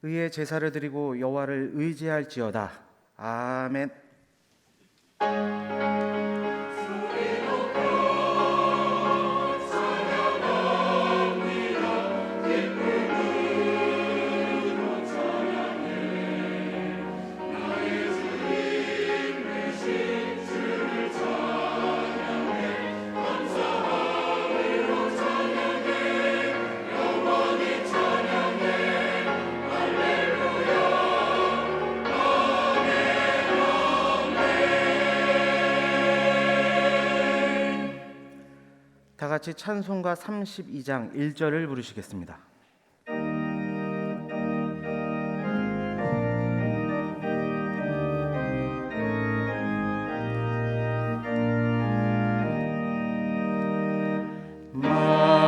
의의 제사를 드리고 여호와를 의지할지어다. 아멘. 다 같이 찬송가 32장 1절을 부르시겠습니다.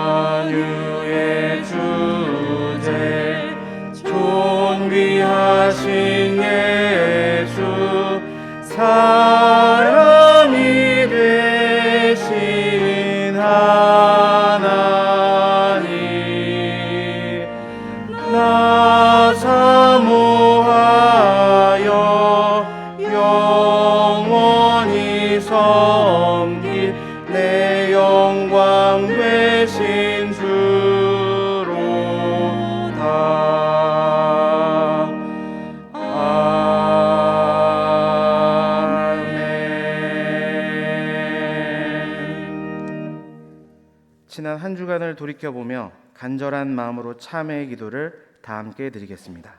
만유의 주제 존귀하신 예수 사람이 되신 하나님 나 사모하여 영원히 섬길 내 영광 되신 주로다. 아멘. 지난 한 주간을 돌이켜보며 간절한 마음으로 참회의 기도를 다 함께 드리겠습니다.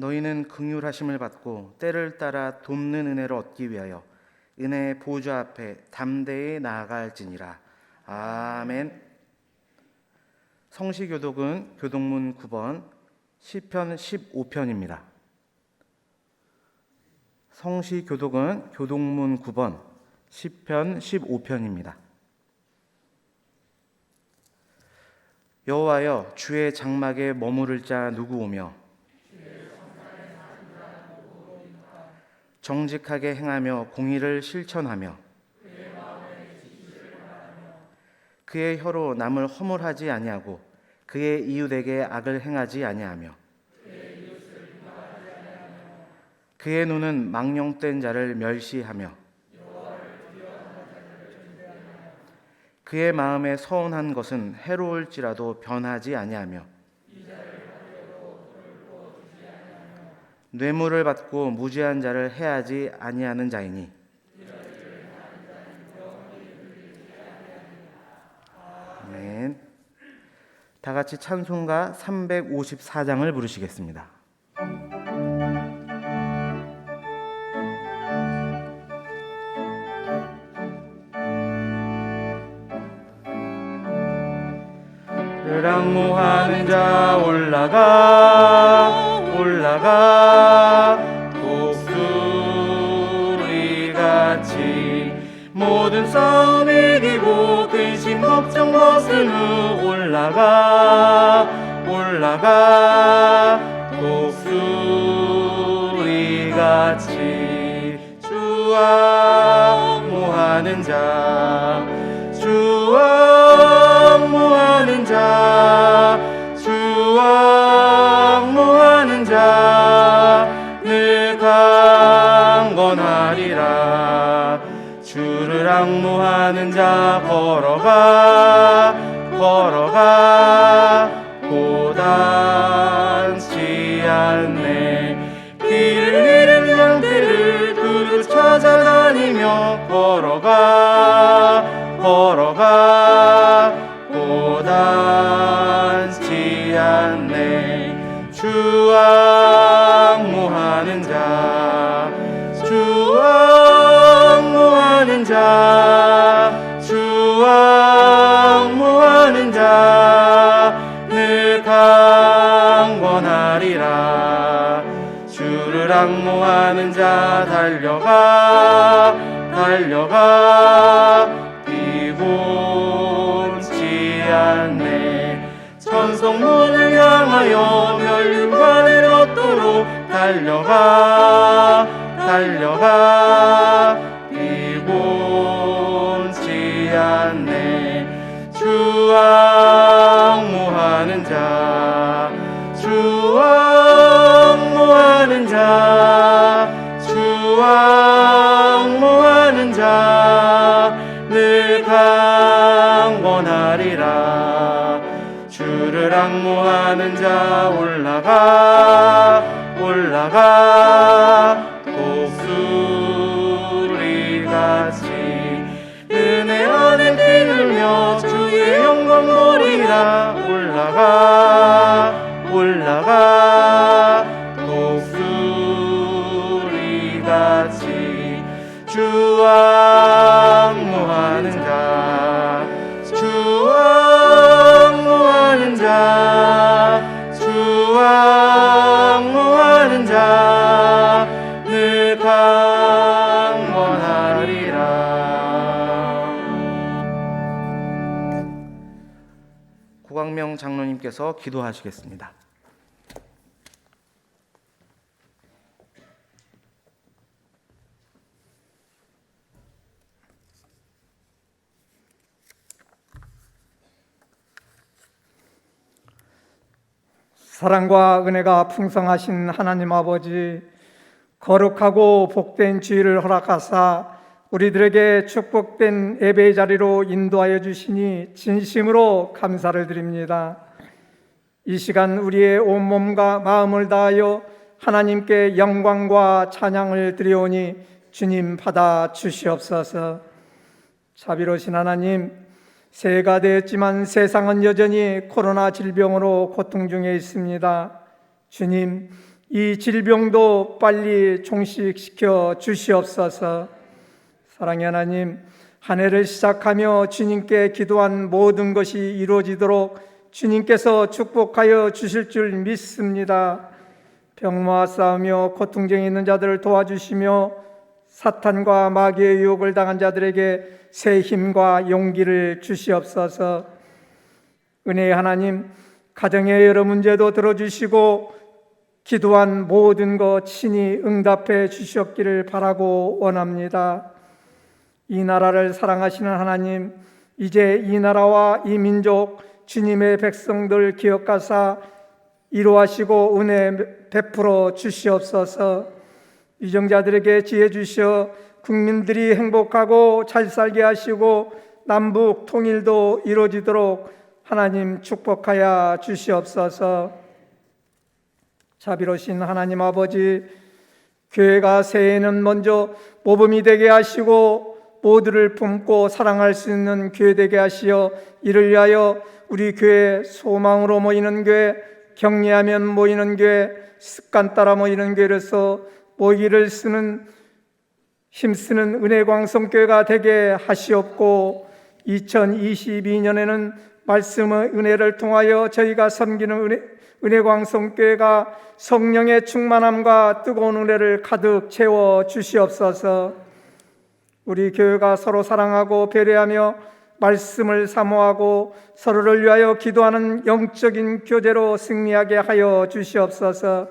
너희는 긍휼하심을 받고 때를 따라 돕는 은혜를 얻기 위하여 은혜의 보좌 앞에 담대히 나아갈지니라. 아멘. 성시교독은 교독문 9번 시편 15편입니다. 성시교독은 교독문 9번 시편 15편입니다. 여호와여 주의 장막에 머무를 자 누구 오며 정직하게 행하며 공의를 실천하며 그의 혀로 남을 허물하지 아니하고 그의 이웃에게 악을 행하지 아니하며 그의 눈은 망령된 자를 멸시하며 그의 마음에 서운한 것은 해로울지라도 변하지 아니하며 뇌물을 받고 무죄한 자를 해하지 아니하는 자이니 아멘. 다 같이 찬송가 354장을 부르시겠습니다. 를 앙모하는 자 올라가 올라가 올라가 독수리같이 주와 모하는 자 주와 모하는 자 주와 모하는 자 늘 강건하리라 주를 앙모하는 자 걸어가 걸어가 고단치 않네 길을 잃은 양떼를 두루 찾아다니며 걸어가 걸어가 고단치 않네 주와 앙모하는 자 주와 앙모하는 자 주와 앙모하는 자 늘 강건하리라 주를 앙모하는 자 달려가 달려가 비곤치 않네 천성문을 향하여 멸류관을 얻도록 달려가 달려가 비곤치 않네 주와 앙모하는 자 주와 앙모하는 자 주와 앙모하는 자 늘 강건하리라 주를 앙모하는 자 올라가 올라가 독수리같이 은혜 안에 뛰누며 주의 영광 보리라 올라가 올라가 독수리같이 주와 앙모하는 자 주와 앙모하는 자 주와 앙모하는 자 늘 강건하리라. 구광명 장로님께서 기도하시겠습니다. 사랑과 은혜가 풍성하신 하나님 아버지, 거룩하고 복된 주일을 허락하사 우리들에게 축복된 예배의 자리로 인도하여 주시니 진심으로 감사를 드립니다. 이 시간 우리의 온몸과 마음을 다하여 하나님께 영광과 찬양을 드리오니 주님 받아 주시옵소서. 자비로우신 하나님, 새해가 되었지만 세상은 여전히 코로나 질병으로 고통 중에 있습니다. 주님, 이 질병도 빨리 종식시켜 주시옵소서. 사랑의 하나님, 한 해를 시작하며 주님께 기도한 모든 것이 이루어지도록 주님께서 축복하여 주실 줄 믿습니다. 병마와 싸우며 고통 중에 있는 자들을 도와주시며 사탄과 마귀의 유혹을 당한 자들에게 새 힘과 용기를 주시옵소서. 은혜의 하나님, 가정의 여러 문제도 들어주시고 기도한 모든 것 친히 응답해 주시옵기를 바라고 원합니다. 이 나라를 사랑하시는 하나님, 이제 이 나라와 이 민족 주님의 백성들 기억하사 이루하시고 은혜 베풀어 주시옵소서. 유정자들에게 지혜 주시어 국민들이 행복하고 잘 살게 하시고 남북 통일도 이루어지도록 하나님 축복하여 주시옵소서. 자비로우신 하나님 아버지, 교회가 새해에는 먼저 모범이 되게 하시고 모두를 품고 사랑할 수 있는 교회 되게 하시어 이를 위하여 우리 교회 소망으로 모이는 교회, 격려하면 모이는 교회, 습관 따라 모이는 교회로서 모이기를 힘쓰는 은혜광성교회가 되게 하시옵고 2022년에는 말씀의 은혜를 통하여 저희가 섬기는 은혜광성교회가 성령의 충만함과 뜨거운 은혜를 가득 채워 주시옵소서. 우리 교회가 서로 사랑하고 배려하며 말씀을 사모하고 서로를 위하여 기도하는 영적인 교제로 승리하게 하여 주시옵소서.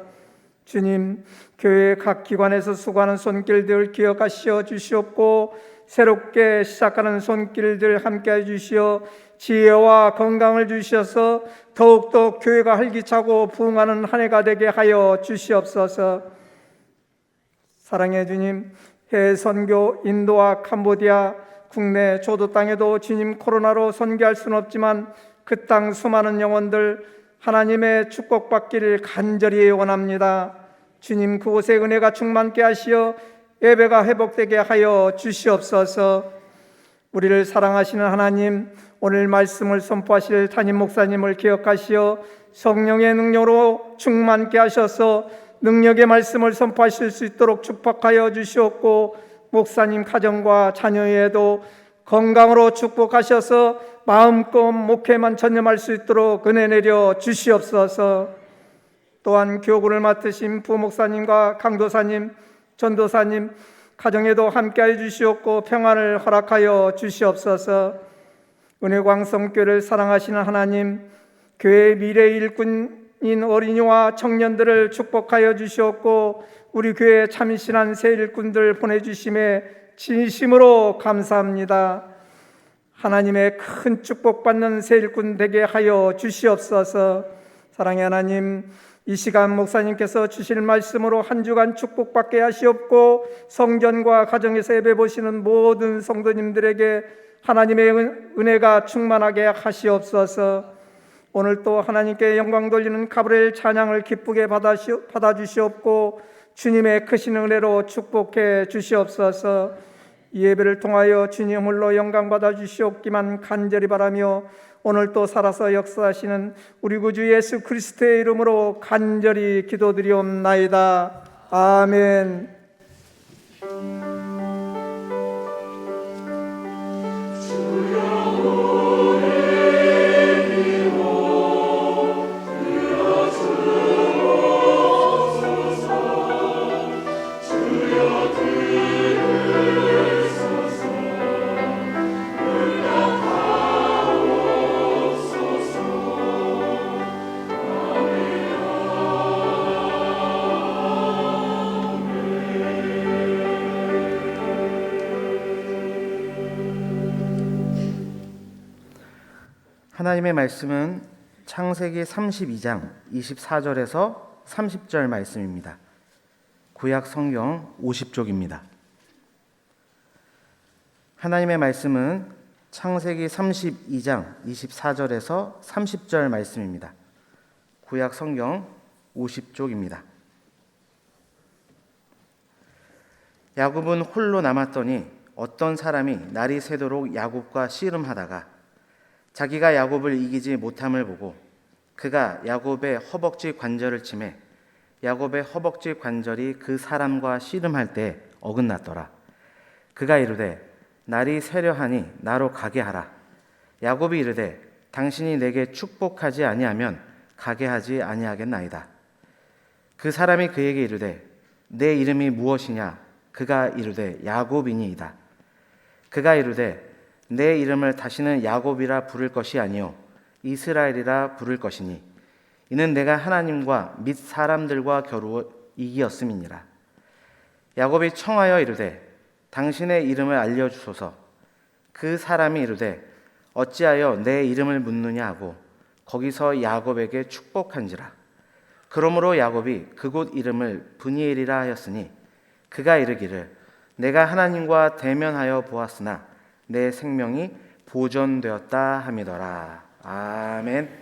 주님, 교회 각 기관에서 수고하는 손길들 기억하시어 주시옵고 새롭게 시작하는 손길들 함께해 주시어 지혜와 건강을 주셔서 더욱더 교회가 활기차고 부흥하는 한 해가 되게 하여 주시옵소서. 사랑의 주님, 해외 선교 인도와 캄보디아, 국내 조도 땅에도 주님 코로나로 선교할 수는 없지만 그 땅 수많은 영혼들 하나님의 축복받기를 간절히 원합니다. 주님, 그곳에 은혜가 충만케 하시어 예배가 회복되게 하여 주시옵소서. 우리를 사랑하시는 하나님, 오늘 말씀을 선포하실 담임 목사님을 기억하시어 성령의 능력으로 충만케 하셔서 능력의 말씀을 선포하실 수 있도록 축복하여 주시옵고 목사님 가정과 자녀에도 건강으로 축복하셔서 마음껏 목회만 전념할 수 있도록 은혜 내려 주시옵소서. 또한 교구를 맡으신 부목사님과 강도사님, 전도사님 가정에도 함께하여 주시옵고 평안을 허락하여 주시옵소서. 은혜광성교회를 사랑하시는 하나님, 교회의 미래 일꾼인 어린이와 청년들을 축복하여 주시옵고 우리 교회에 참신한 새 일꾼들 보내주심에 진심으로 감사합니다. 하나님의 큰 축복받는 새 일꾼 되게 하여 주시옵소서. 사랑의 하나님, 이 시간 목사님께서 주실 말씀으로 한 주간 축복받게 하시옵고 성전과 가정에서 예배 보시는 모든 성도님들에게 하나님의 은혜가 충만하게 하시옵소서. 오늘 또 하나님께 영광 돌리는 가브리엘 찬양을 기쁘게 받아주시옵고 주님의 크신 은혜로 축복해 주시옵소서. 이 예배를 통하여 주님 홀로 영광 받아주시옵기만 간절히 바라며 오늘 또 살아서 역사하시는 우리 구주 예수 그리스도의 이름으로 간절히 기도드리옵나이다. 아멘. 하나님의 말씀은 창세기 32장 24절에서 30절 말씀입니다. 구약 성경 50쪽입니다. 하나님의 말씀은 창세기 32장 24절에서 30절 말씀입니다. 구약 성경 50쪽입니다. 야곱은 홀로 남았더니 어떤 사람이 날이 새도록 야곱과 씨름하다가 자기가 야곱을 이기지 못함을 보고 그가 야곱의 허벅지 관절을 치매 야곱의 허벅지 관절이 그 사람과 씨름할 때 어긋났더라. 그가 이르되 날이 새려하니 나로 가게 하라. 야곱이 이르되 당신이 내게 축복하지 아니하면 가게 하지 아니하겠나이다. 그 사람이 그에게 이르되 내 이름이 무엇이냐? 그가 이르되 야곱이니이다. 그가 이르되 내 이름을 다시는 야곱이라 부를 것이 아니요 이스라엘이라 부를 것이니 이는 내가 하나님과 및 사람들과 겨루 이기었음이니라. 야곱이 청하여 이르되 당신의 이름을 알려주소서. 그 사람이 이르되 어찌하여 내 이름을 묻느냐 하고 거기서 야곱에게 축복한지라. 그러므로 야곱이 그곳 이름을 브니엘이라 하였으니 그가 이르기를 내가 하나님과 대면하여 보았으나 내 생명이 보존되었다 함이더라. 아멘.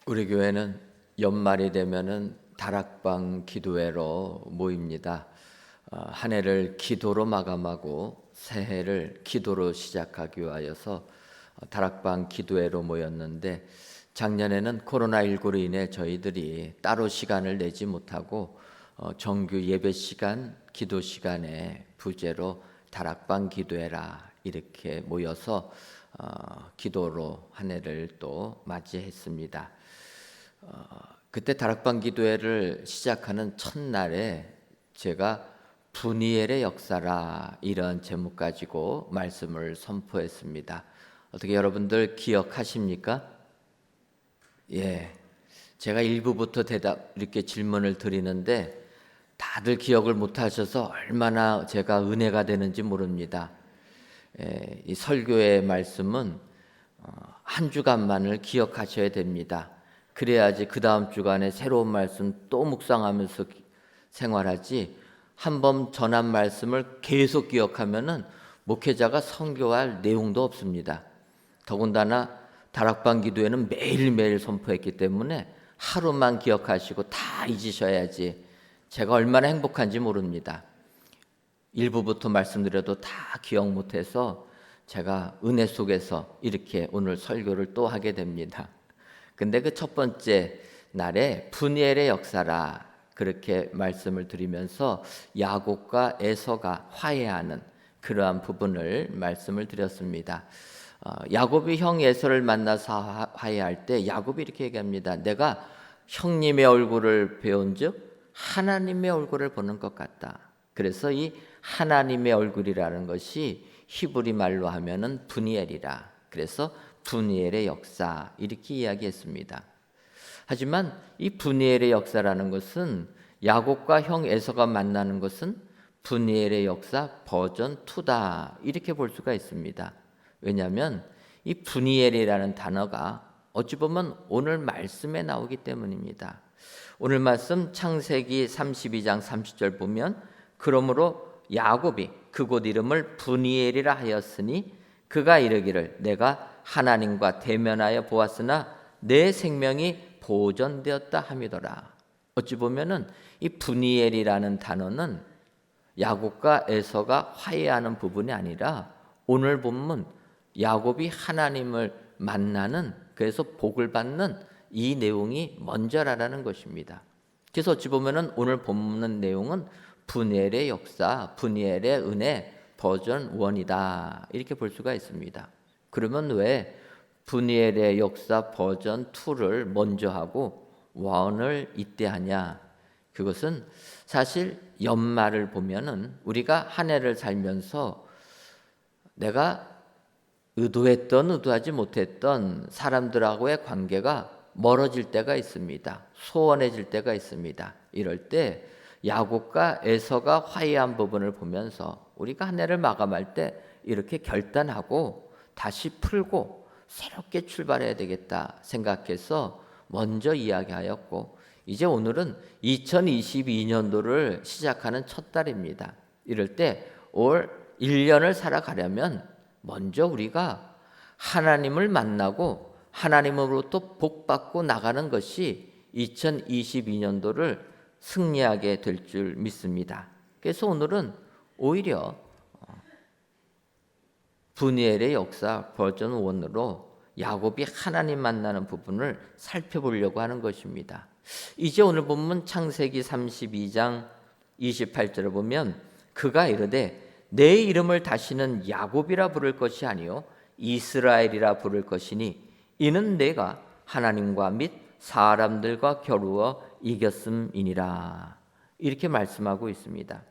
우리 교회는 연말이 되면은 다락방 기도회로 모입니다. 한 해를 기도로 마감하고 새해를 기도로 시작하기 위하여서 다락방 기도회로 모였는데, 작년에는 코로나19로 인해 저희들이 따로 시간을 내지 못하고 정규 예배 시간, 기도 시간에 부제로 다락방 기도회라 이렇게 모여서 기도로 한 해를 또 맞이했습니다. 그때 다락방 기도회를 시작하는 첫날에 제가 분이엘의 역사라 이런 제목 가지고 말씀을 선포했습니다. 어떻게 여러분들 기억하십니까? 예, 제가 1부부터 이렇게 질문을 드리는데 다들 기억을 못하셔서 얼마나 제가 은혜가 되는지 모릅니다. 이 설교의 말씀은 한 주간만을 기억하셔야 됩니다. 그래야지 그 다음 주간에 새로운 말씀 또 묵상하면서 생활하지, 한번 전한 말씀을 계속 기억하면은 목회자가 선교할 내용도 없습니다. 더군다나 다락방 기도회는 매일매일 선포했기 때문에 하루만 기억하시고 다 잊으셔야지 제가 얼마나 행복한지 모릅니다. 일부부터 말씀드려도 다 기억 못해서 제가 은혜 속에서 이렇게 오늘 설교를 또 하게 됩니다. 근데 그 첫 번째 날에 분이엘의 역사라 그렇게 말씀을 드리면서 야곱과 에서가 화해하는 그러한 부분을 말씀을 드렸습니다. 야곱이 형 에서를 만나서 화해할 때 야곱이 이렇게 얘기합니다. 내가 형님의 얼굴을 배운즉 하나님의 얼굴을 보는 것 같다. 그래서 이 하나님의 얼굴이라는 것이 히브리 말로 하면은 분이엘이라. 그래서 분이엘의 역사 이렇게 이야기했습니다. 하지만 이 분이엘의 역사라는 것은 야곱과 형 에서가 만나는 것은 분이엘의 역사 버전 2다 이렇게 볼 수가 있습니다. 왜냐하면 이 분이엘이라는 단어가 어찌 보면 오늘 말씀에 나오기 때문입니다. 오늘 말씀 창세기 32장 30절 보면, 그러므로 야곱이 그곳 이름을 분이엘이라 하였으니 그가 이르기를 내가 하나님과 대면하여 보았으나 내 생명이 보존되었다 함이더라. 어찌 보면은 이 분이엘이라는 단어는 야곱과 에서가 화해하는 부분이 아니라 오늘 본문 야곱이 하나님을 만나는, 그래서 복을 받는 이 내용이 먼저라는 것입니다. 그래서 어찌 보면은 오늘 본문 내용은 분이엘의 역사, 분이엘의 은혜 버전 1이다 이렇게 볼 수가 있습니다. 그러면 왜 분이엘의 역사 버전 2를 먼저 하고 1을 이때 하냐? 그것은 사실 연말을 보면은 우리가 한 해를 살면서 내가 의도했던 의도하지 못했던 사람들하고의 관계가 멀어질 때가 있습니다. 소원해질 때가 있습니다. 이럴 때 야곱과 에서가 화해한 부분을 보면서 우리가 한 해를 마감할 때 이렇게 결단하고 다시 풀고 새롭게 출발해야 되겠다 생각해서 먼저 이야기하였고, 이제 오늘은 2022년도를 시작하는 첫 달입니다. 이럴 때 올 1년을 살아가려면 먼저 우리가 하나님을 만나고 하나님으로부터 복받고 나가는 것이 2022년도를 승리하게 될 줄 믿습니다. 그래서 오늘은 오히려 분이엘의 역사 버전 1으로 야곱이 하나님 만나는 부분을 살펴보려고 하는 것입니다. 이제 오늘 본문 창세기 32장 28절을 보면, 그가 이르되 내 이름을 다시는 야곱이라 부를 것이 아니요 이스라엘이라 부를 것이니 이는 내가 하나님과 및 사람들과 겨루어 이겼음이니라 이렇게 말씀하고 있습니다.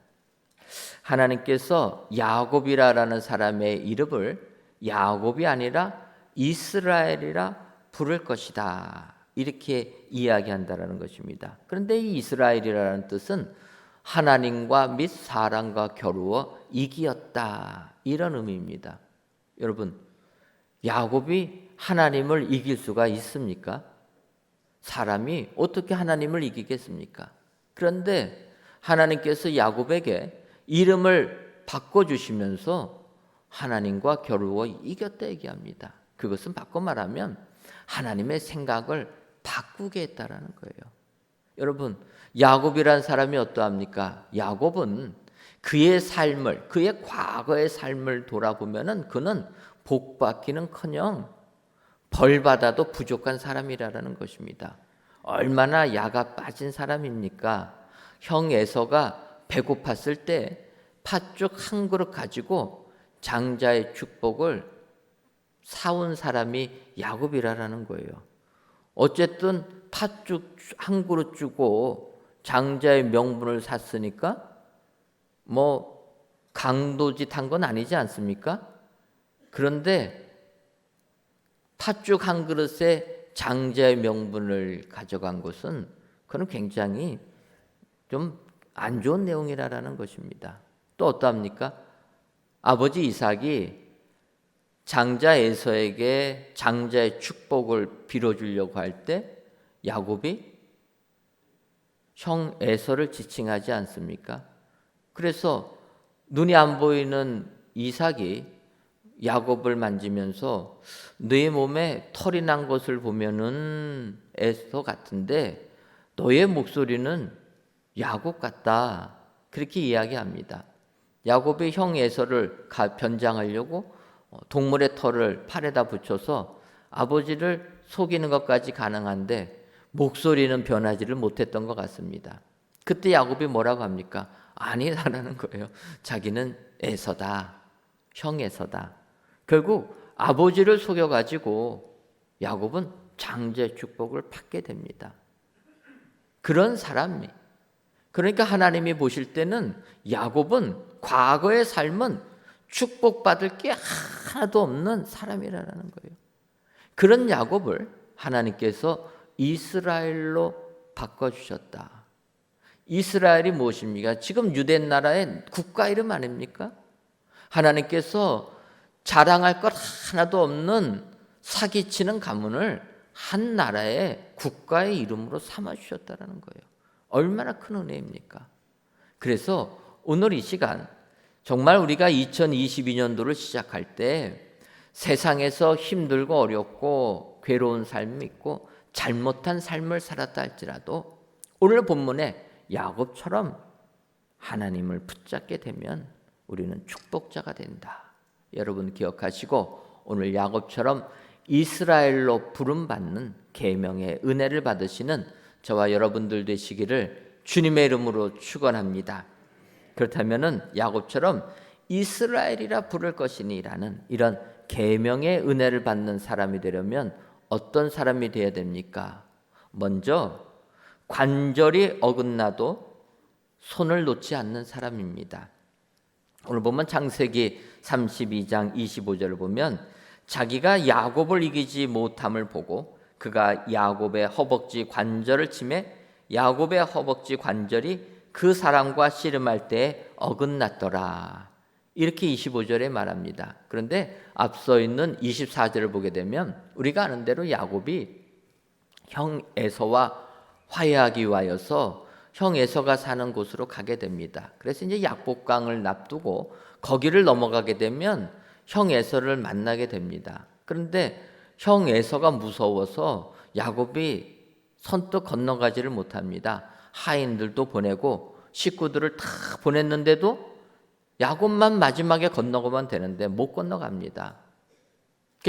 하나님께서 야곱이라는 사람의 이름을 야곱이 아니라 이스라엘이라 부를 것이다 이렇게 이야기한다라는 것입니다. 그런데 이 이스라엘이라는 뜻은 하나님과 및 사람과 겨루어 이기었다 이런 의미입니다. 여러분, 야곱이 하나님을 이길 수가 있습니까? 사람이 어떻게 하나님을 이기겠습니까? 그런데 하나님께서 야곱에게 이름을 바꿔주시면서 하나님과 겨루어 이겼다 얘기합니다. 그것은 바꿔 말하면 하나님의 생각을 바꾸게 했다라는 거예요. 여러분, 야곱이란 사람이 어떠합니까? 야곱은 그의 삶을, 그의 과거의 삶을 돌아보면은 그는 복 받기는커녕 벌 받아도 부족한 사람이라는 것입니다. 얼마나 야가 빠진 사람입니까? 형 에서가 배고팠을 때 팥죽 한 그릇 가지고 장자의 축복을 사온 사람이 야곱이라는 거예요. 어쨌든 팥죽 한 그릇 주고 장자의 명분을 샀으니까 뭐 강도짓 한 건 아니지 않습니까? 그런데 팥죽 한 그릇에 장자의 명분을 가져간 것은 그건 굉장히 좀 안 좋은 내용이라는 것입니다. 또 어떠합니까? 아버지 이삭이 장자 에서에게 장자의 축복을 빌어주려고 할 때 야곱이 형 에서를 지칭하지 않습니까? 그래서 눈이 안 보이는 이삭이 야곱을 만지면서 너의 몸에 털이 난 것을 보면은 에서 같은데 너의 목소리는 야곱 같다. 그렇게 이야기합니다. 야곱이 형 에서를 변장하려고 동물의 털을 팔에다 붙여서 아버지를 속이는 것까지 가능한데 목소리는 변하지를 못했던 것 같습니다. 그때 야곱이 뭐라고 합니까? 아니라는 거예요. 자기는 에서다. 형 에서다. 결국 아버지를 속여가지고 야곱은 장자의 축복을 받게 됩니다. 그런 사람이, 그러니까 하나님이 보실 때는 야곱은 과거의 삶은 축복받을 게 하나도 없는 사람이라는 거예요. 그런 야곱을 하나님께서 이스라엘로 바꿔주셨다. 이스라엘이 무엇입니까? 지금 유대 나라의 국가 이름 아닙니까? 하나님께서 자랑할 것 하나도 없는 사기치는 가문을 한 나라의 국가의 이름으로 삼아주셨다는 거예요. 얼마나 큰 은혜입니까? 그래서 오늘 이 시간 정말 우리가 2022년도를 시작할 때 세상에서 힘들고 어렵고 괴로운 삶이 있고 잘못한 삶을 살았다 할지라도 오늘 본문에 야곱처럼 하나님을 붙잡게 되면 우리는 축복자가 된다. 여러분 기억하시고 오늘 야곱처럼 이스라엘로 부름받는 계명의 은혜를 받으시는 저와 여러분들 되시기를 주님의 이름으로 축원합니다. 그렇다면은 야곱처럼 이스라엘이라 부를 것이니라는 이런 계명의 은혜를 받는 사람이 되려면 어떤 사람이 되어야 됩니까? 먼저 관절이 어긋나도 손을 놓지 않는 사람입니다. 오늘 보면 창세기 32장 25절을 보면 자기가 야곱을 이기지 못함을 보고 그가 야곱의 허벅지 관절을 치매 야곱의 허벅지 관절이 그 사람과 씨름할 때에 어긋났더라. 이렇게 25절에 말합니다. 그런데 앞서 있는 24절을 보게 되면 우리가 아는 대로 야곱이 형 에서와 화해하기 위하여서 형 에서가 사는 곳으로 가게 됩니다. 그래서 이제 약복강을 납두고 거기를 넘어가게 되면 형 에서를 만나게 됩니다. 그런데 형 에서가 무서워서 야곱이 선뜻 건너가지를 못합니다. 하인들도 보내고 식구들을 다 보냈는데도 야곱만 마지막에 건너가면 되는데 못 건너갑니다.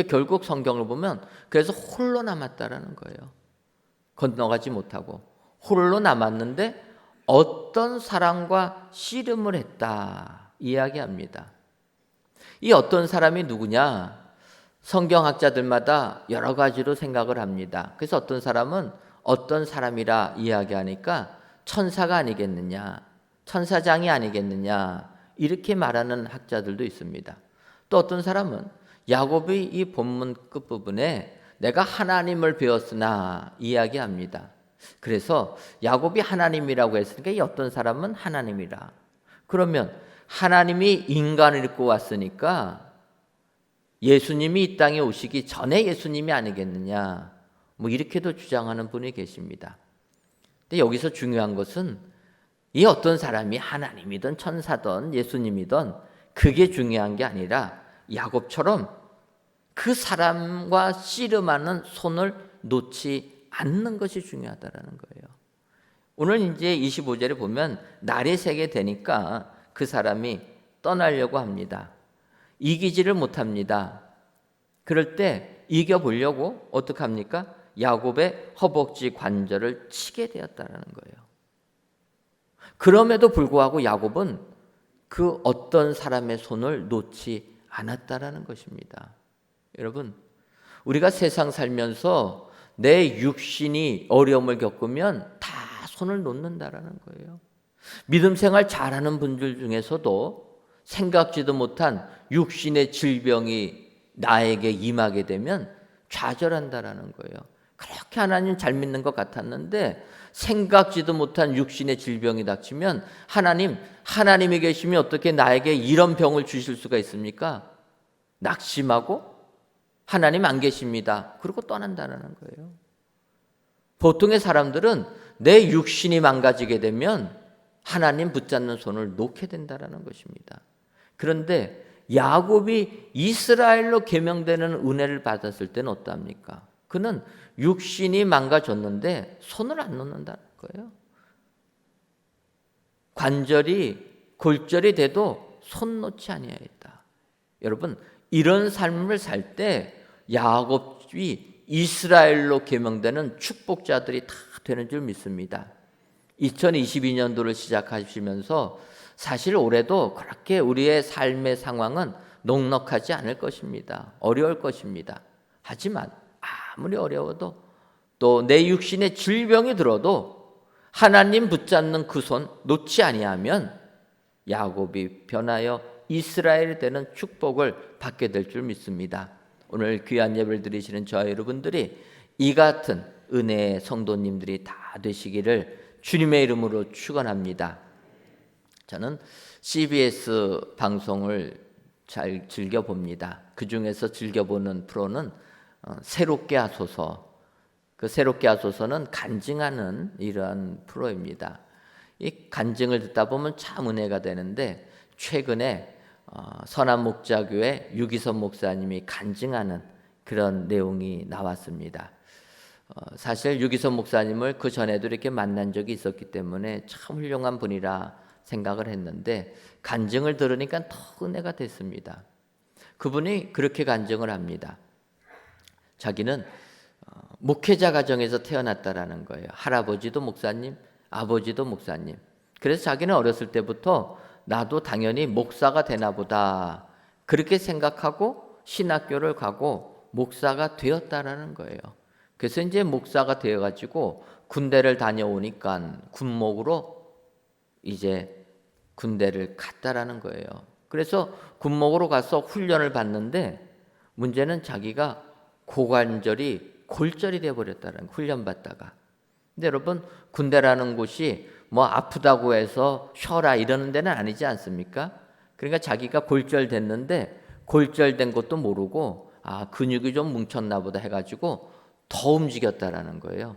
결국 성경을 보면 그래서 홀로 남았다라는 거예요. 건너가지 못하고 홀로 남았는데 어떤 사람과 씨름을 했다 이야기합니다. 이 어떤 사람이 누구냐? 성경학자들마다 여러 가지로 생각을 합니다. 그래서 어떤 사람은 어떤 사람이라 이야기하니까 천사가 아니겠느냐, 천사장이 아니겠느냐 이렇게 말하는 학자들도 있습니다. 또 어떤 사람은 야곱이 이 본문 끝부분에 내가 하나님을 배웠으나 이야기합니다. 그래서 야곱이 하나님이라고 했으니까 이 어떤 사람은 하나님이라. 그러면 하나님이 인간을 입고 왔으니까 예수님이 이 땅에 오시기 전에 예수님이 아니겠느냐 뭐 이렇게도 주장하는 분이 계십니다. 근데 여기서 중요한 것은 이 어떤 사람이 하나님이든 천사든 예수님이든 그게 중요한 게 아니라 야곱처럼 그 사람과 씨름하는 손을 놓지 않는 것이 중요하다라는 거예요. 오늘 이제 25절에 보면 날이 새게 되니까 그 사람이 떠나려고 합니다. 이기지를 못합니다. 그럴 때 이겨보려고 어떻게 합니까? 야곱의 허벅지 관절을 치게 되었다라는 거예요. 그럼에도 불구하고 야곱은 그 어떤 사람의 손을 놓지 않았다라는 것입니다. 여러분, 우리가 세상 살면서 내 육신이 어려움을 겪으면 다 손을 놓는다라는 거예요. 믿음 생활 잘하는 분들 중에서도 생각지도 못한 육신의 질병이 나에게 임하게 되면 좌절한다라는 거예요. 그렇게 하나님 잘 믿는 것 같았는데 생각지도 못한 육신의 질병이 닥치면 하나님이 계시면 어떻게 나에게 이런 병을 주실 수가 있습니까? 낙심하고 하나님 안 계십니다. 그리고 떠난다는 거예요. 보통의 사람들은 내 육신이 망가지게 되면 하나님 붙잡는 손을 놓게 된다는 것입니다. 그런데 야곱이 이스라엘로 계명되는 은혜를 받았을 때는 어떠합니까? 그는 육신이 망가졌는데 손을 안 놓는다는 거예요. 골절이 돼도 손 놓지 아니하였다. 여러분, 이런 삶을 살 때 야곱이 이스라엘로 계명되는 축복자들이 다 되는 줄 믿습니다. 2022년도를 시작하시면서 사실 올해도 그렇게 우리의 삶의 상황은 넉넉하지 않을 것입니다. 어려울 것입니다. 하지만 아무리 어려워도 또 내 육신에 질병이 들어도 하나님 붙잡는 그 손 놓지 아니하면 야곱이 변하여 이스라엘이 되는 축복을 받게 될 줄 믿습니다. 오늘 귀한 예배를 드리시는 저와 여러분들이 이 같은 은혜의 성도님들이 다 되시기를 주님의 이름으로 축원합니다. 저는 CBS 방송을 잘 즐겨봅니다. 그중에서 즐겨보는 프로는 새롭게 하소서. 그 새롭게 하소서는 간증하는 이러한 프로입니다. 이 간증을 듣다 보면 참 은혜가 되는데 최근에 선한목자교회 유기선 목사님이 간증하는 그런 내용이 나왔습니다. 사실 유기선 목사님을 그 전에도 이렇게 만난 적이 있었기 때문에 참 훌륭한 분이라 생각을 했는데 간증을 들으니까 더 은혜가 됐습니다. 그분이 그렇게 간증을 합니다. 자기는 목회자 가정에서 태어났다라는 거예요. 할아버지도 목사님, 아버지도 목사님. 그래서 자기는 어렸을 때부터 나도 당연히 목사가 되나 보다 그렇게 생각하고 신학교를 가고 목사가 되었다라는 거예요. 그래서 이제 목사가 되어가지고 군대를 다녀오니까 군목으로 이제 군대를 갔다라는 거예요. 그래서 군목으로 가서 훈련을 받는데 문제는 자기가 고관절이 골절이 되어버렸다는 거예요. 훈련 받다가. 근데 여러분 군대라는 곳이 뭐 아프다고 해서 쉬어라 이러는 데는 아니지 않습니까? 그러니까 자기가 골절됐는데 골절된 것도 모르고 근육이 좀 뭉쳤나 보다 해가지고 더 움직였다라는 거예요.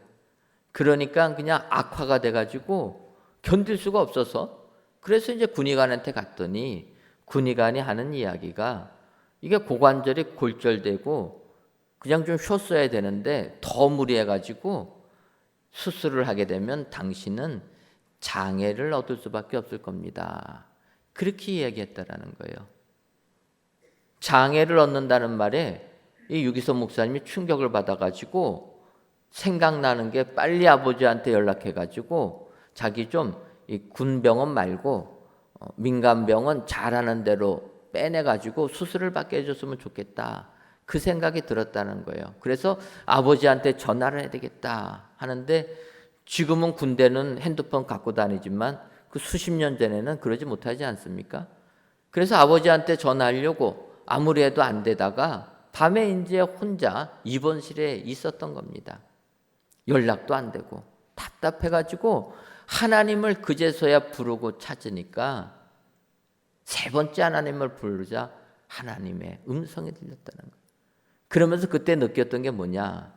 그러니까 그냥 악화가 돼가지고 견딜 수가 없어서 그래서 이제 군의관한테 갔더니 군의관이 하는 이야기가 이게 고관절이 골절되고 그냥 좀 쉬었어야 되는데 더 무리해가지고 수술을 하게 되면 당신은 장애를 얻을 수밖에 없을 겁니다. 그렇게 이야기했다라는 거예요. 장애를 얻는다는 말에 이 유기선 목사님이 충격을 받아가지고 생각나는 게 빨리 아버지한테 연락해가지고 자기 좀 이 군병원 말고 민간병원 잘하는 대로 빼내가지고 수술을 받게 해줬으면 좋겠다. 그 생각이 들었다는 거예요. 그래서 아버지한테 전화를 해야 되겠다 하는데 지금은 군대는 핸드폰 갖고 다니지만 그 수십 년 전에는 그러지 못하지 않습니까? 그래서 아버지한테 전화하려고 아무리 해도 안 되다가 밤에 이제 혼자 입원실에 있었던 겁니다. 연락도 안 되고 답답해가지고 하나님을 그제서야 부르고 찾으니까 세 번째 하나님을 부르자 하나님의 음성이 들렸다는 거예요. 그러면서 그때 느꼈던 게 뭐냐?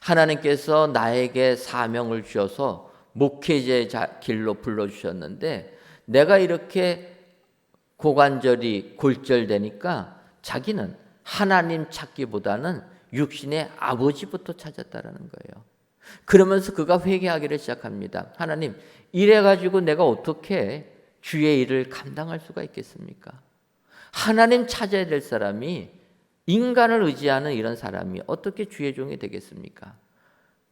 하나님께서 나에게 사명을 주셔서 목회자의 길로 불러주셨는데 내가 이렇게 고관절이 골절되니까 자기는 하나님 찾기보다는 육신의 아버지부터 찾았다라는 거예요. 그러면서 그가 회개하기를 시작합니다. 하나님, 이래가지고 내가 어떻게 주의 일을 감당할 수가 있겠습니까? 하나님 찾아야 될 사람이, 인간을 의지하는 이런 사람이 어떻게 주의 종이 되겠습니까?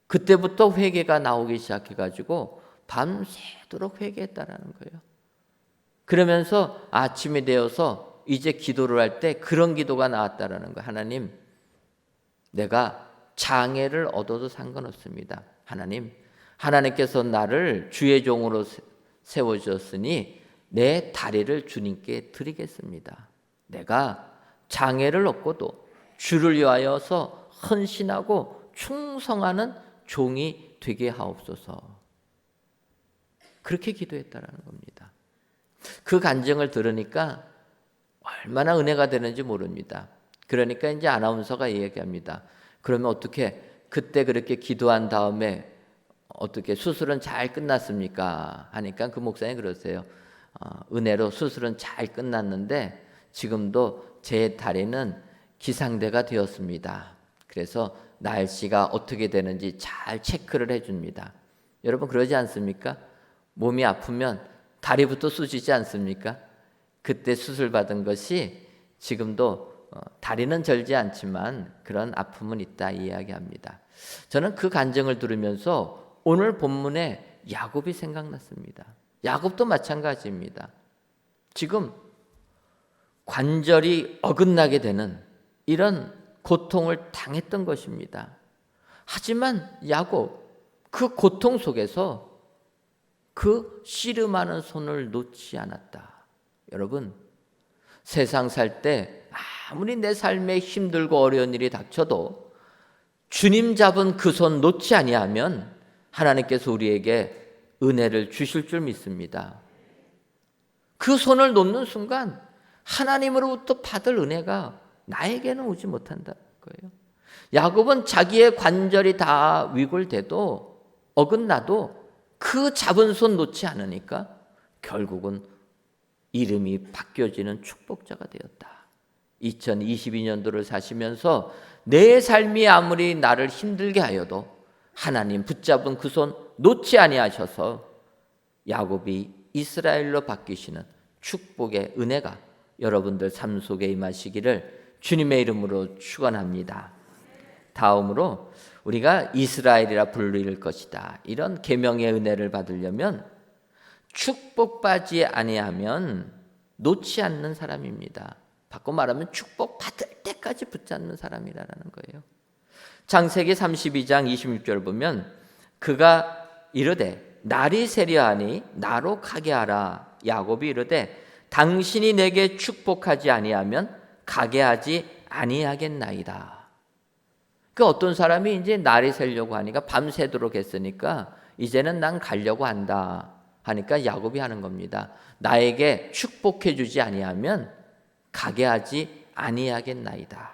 그때부터 회개가 나오기 시작해가지고 밤새도록 회개했다라는 거예요. 그러면서 아침이 되어서 이제 기도를 할 때 그런 기도가 나왔다라는 거예요. 하나님, 내가 장애를 얻어도 상관없습니다. 하나님, 하나님께서 나를 주의 종으로 세워주셨으니 내 다리를 주님께 드리겠습니다. 내가 장애를 얻고도 주를 위하여서 헌신하고 충성하는 종이 되게 하옵소서. 그렇게 기도했다라는 겁니다. 그 간증을 들으니까 얼마나 은혜가 되는지 모릅니다. 그러니까 이제 아나운서가 이야기합니다. 그러면 어떻게 그때 그렇게 기도한 다음에 어떻게 수술은 잘 끝났습니까? 하니까 그 목사님이 그러세요. 은혜로 수술은 잘 끝났는데 지금도 제 다리는 기상대가 되었습니다. 그래서 날씨가 어떻게 되는지 잘 체크를 해줍니다. 여러분 그러지 않습니까? 몸이 아프면 다리부터 쑤시지 않습니까? 그때 수술 받은 것이 지금도 다리는 절지 않지만 그런 아픔은 있다 이야기합니다. 저는 그 간증을 들으면서 오늘 본문에 야곱이 생각났습니다. 야곱도 마찬가지입니다. 지금 관절이 어긋나게 되는 이런 고통을 당했던 것입니다. 하지만 야곱 그 고통 속에서 그 씨름하는 손을 놓지 않았다. 여러분, 세상 살 때 아무리 내 삶에 힘들고 어려운 일이 닥쳐도 주님 잡은 그 손 놓지 아니하면 하나님께서 우리에게 은혜를 주실 줄 믿습니다. 그 손을 놓는 순간 하나님으로부터 받을 은혜가 나에게는 오지 못한다는 거예요. 야곱은 자기의 관절이 다 위골돼도 어긋나도 그 잡은 손 놓지 않으니까 결국은 이름이 바뀌어지는 축복자가 되었다. 2022년도를 사시면서 내 삶이 아무리 나를 힘들게 하여도 하나님 붙잡은 그 손 놓지 아니하셔서 야곱이 이스라엘로 바뀌시는 축복의 은혜가 여러분들 삶 속에 임하시기를 주님의 이름으로 축원합니다. 다음으로 우리가 이스라엘이라 불릴 것이다. 이런 계명의 은혜를 받으려면 축복받지 아니하면 놓지 않는 사람입니다. 바꿔 말하면 축복받을 때까지 붙잡는 사람이라는 거예요. 창세기 32장 26절 보면 그가 이르되 날이 새려하니 나로 가게 하라. 야곱이 이르되 당신이 내게 축복하지 아니하면 가게 하지 아니하겠나이다. 그 어떤 사람이 이제 날이 새려고 하니까 밤새도록 했으니까 이제는 난 가려고 한다 하니까 야곱이 하는 겁니다. 나에게 축복해 주지 아니하면 가게 하지 아니하겠나이다.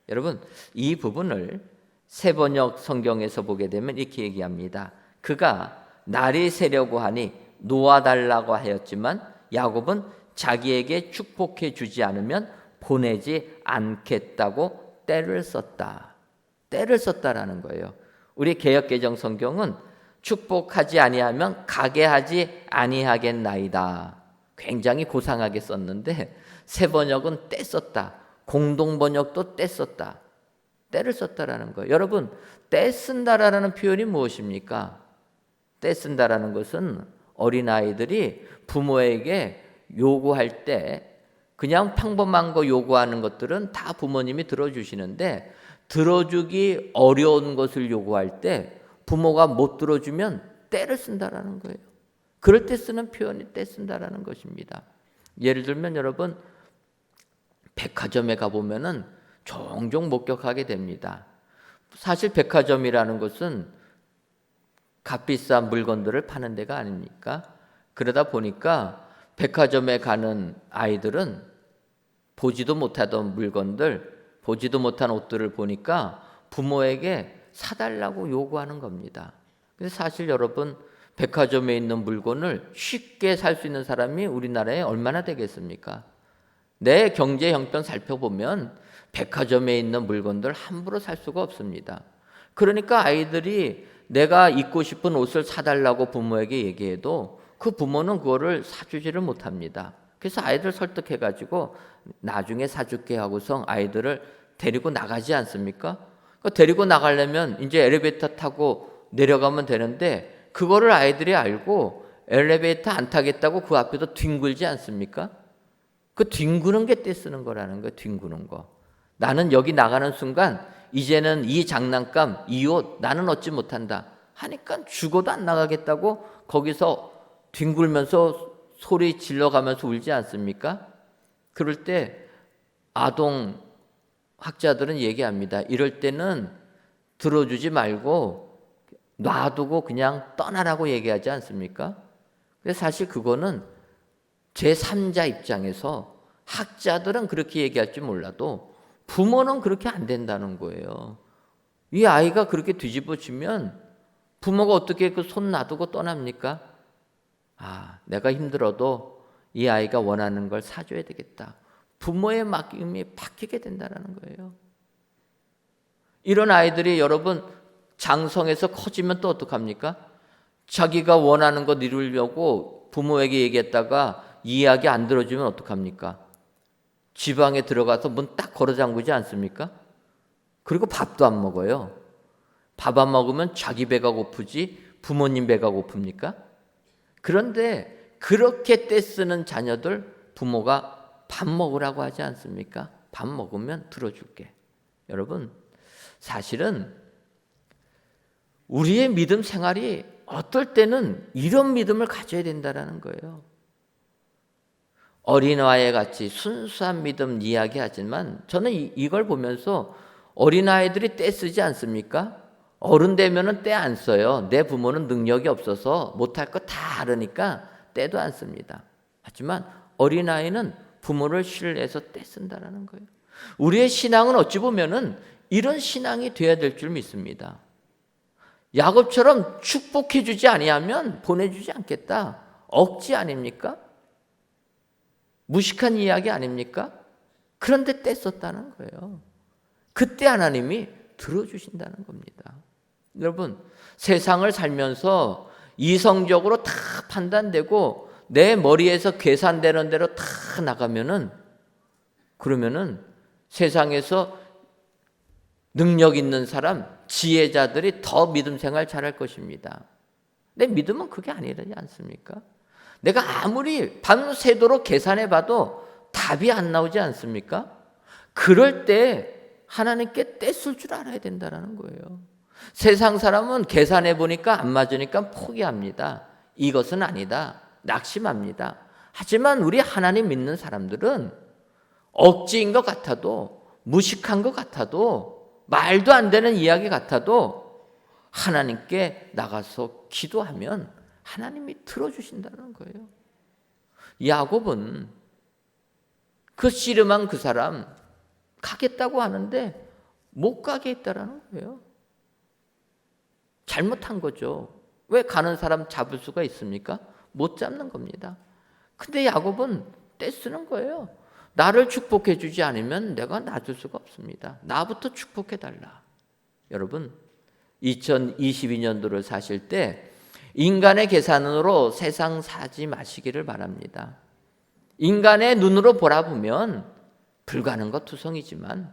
여러분 이 부분을 세번역 성경에서 보게 되면 이렇게 얘기합니다. 그가 날이 새려고 하니 놓아달라고 하였지만 야곱은 자기에게 축복해 주지 않으면 보내지 않겠다고 때를 썼다. 때를 썼다라는 거예요. 우리 개역개정 성경은 축복하지 아니하면 가게 하지 아니하겠나이다. 굉장히 고상하게 썼는데 세번역은 때 썼다. 공동번역도 때 썼다. 때를 썼다라는 거예요. 여러분 때 쓴다라는 표현이 무엇입니까? 때 쓴다라는 것은 어린아이들이 부모에게 요구할 때 그냥 평범한 거 요구하는 것들은 다 부모님이 들어주시는데 들어주기 어려운 것을 요구할 때 부모가 못 들어주면 때를 쓴다라는 거예요. 그럴 때 쓰는 표현이 때 쓴다라는 것입니다. 예를 들면 여러분 백화점에 가보면은 종종 목격하게 됩니다. 사실 백화점이라는 것은 값비싼 물건들을 파는 데가 아닙니까? 그러다 보니까 백화점에 가는 아이들은 보지도 못하던 물건들, 보지도 못한 옷들을 보니까 부모에게 사달라고 요구하는 겁니다. 근데 사실 여러분 백화점에 있는 물건을 쉽게 살 수 있는 사람이 우리나라에 얼마나 되겠습니까? 내 경제 형편 살펴보면 백화점에 있는 물건들 함부로 살 수가 없습니다. 그러니까 아이들이 내가 입고 싶은 옷을 사달라고 부모에게 얘기해도 그 부모는 그거를 사주지를 못합니다. 그래서 아이들 설득해가지고 나중에 사줄게 하고서 아이들을 데리고 나가지 않습니까? 그러니까 데리고 나가려면 이제 엘리베이터 타고 내려가면 되는데 그거를 아이들이 알고 엘리베이터 안 타겠다고 그 앞에도 뒹굴지 않습니까? 그 뒹구는 게 떼쓰는 거라는 거예요. 뒹구는 거. 나는 여기 나가는 순간 이제는 이 장난감, 이 옷 나는 얻지 못한다 하니까 죽어도 안 나가겠다고 거기서 뒹굴면서 소리 질러가면서 울지 않습니까? 그럴 때 아동 학자들은 얘기합니다. 이럴 때는 들어주지 말고 놔두고 그냥 떠나라고 얘기하지 않습니까? 근데 사실 그거는 제3자 입장에서 학자들은 그렇게 얘기할지 몰라도 부모는 그렇게 안 된다는 거예요. 이 아이가 그렇게 뒤집어지면 부모가 어떻게 그 손 놔두고 떠납니까? 내가 힘들어도 이 아이가 원하는 걸 사줘야 되겠다. 부모의 맡김이 바뀌게 된다는 거예요. 이런 아이들이 여러분 장성해서 커지면 또 어떡합니까? 자기가 원하는 것 이루려고 부모에게 얘기했다가 이야기 안 들어주면 어떡합니까? 지방에 들어가서 문 딱 걸어 잠그지 않습니까? 그리고 밥도 안 먹어요. 밥 안 먹으면 자기 배가 고프지 부모님 배가 고픕니까? 그런데 그렇게 떼쓰는 자녀들 부모가 밥 먹으라고 하지 않습니까? 밥 먹으면 들어줄게. 여러분 사실은 우리의 믿음 생활이 어떨 때는 이런 믿음을 가져야 된다는 거예요. 어린아이 같이 순수한 믿음 이야기하지만 저는 이걸 보면서 어린아이들이 떼쓰지 않습니까? 어른 되면은 떼 안 써요. 내 부모는 능력이 없어서 못할 거 다 알으니까 떼도 안 씁니다. 하지만 어린아이는 부모를 신뢰해서 떼쓴다는 거예요. 우리의 신앙은 어찌 보면은 이런 신앙이 돼야 될 줄 믿습니다. 야곱처럼 축복해 주지 아니하면 보내주지 않겠다. 억지 아닙니까? 무식한 이야기 아닙니까? 그런데 떼썼다는 거예요. 그때 하나님이 들어주신다는 겁니다. 여러분 세상을 살면서 이성적으로 다 판단되고 내 머리에서 계산되는 대로 다 나가면은 그러면은 세상에서 능력 있는 사람, 지혜자들이 더 믿음 생활 잘할 것입니다. 내 믿음은 그게 아니지 않습니까? 내가 아무리 밤새도록 계산해 봐도 답이 안 나오지 않습니까? 그럴 때 하나님께 떼쓸 줄 알아야 된다는 거예요. 세상 사람은 계산해 보니까 안 맞으니까 포기합니다. 이것은 아니다. 낙심합니다. 하지만 우리 하나님 믿는 사람들은 억지인 것 같아도 무식한 것 같아도 말도 안 되는 이야기 같아도 하나님께 나가서 기도하면 하나님이 들어주신다는 거예요. 야곱은 그 씨름한 그 사람 가겠다고 하는데 못 가게 했다라는 거예요. 잘못한 거죠. 왜 가는 사람 잡을 수가 있습니까? 못 잡는 겁니다. 근데 야곱은 떼쓰는 거예요. 나를 축복해 주지 않으면 내가 놔줄 수가 없습니다. 나부터 축복해 달라. 여러분 2022년도를 사실 때 인간의 계산으로 세상 사지 마시기를 바랍니다. 인간의 눈으로 보라보면 불가능과투성이지만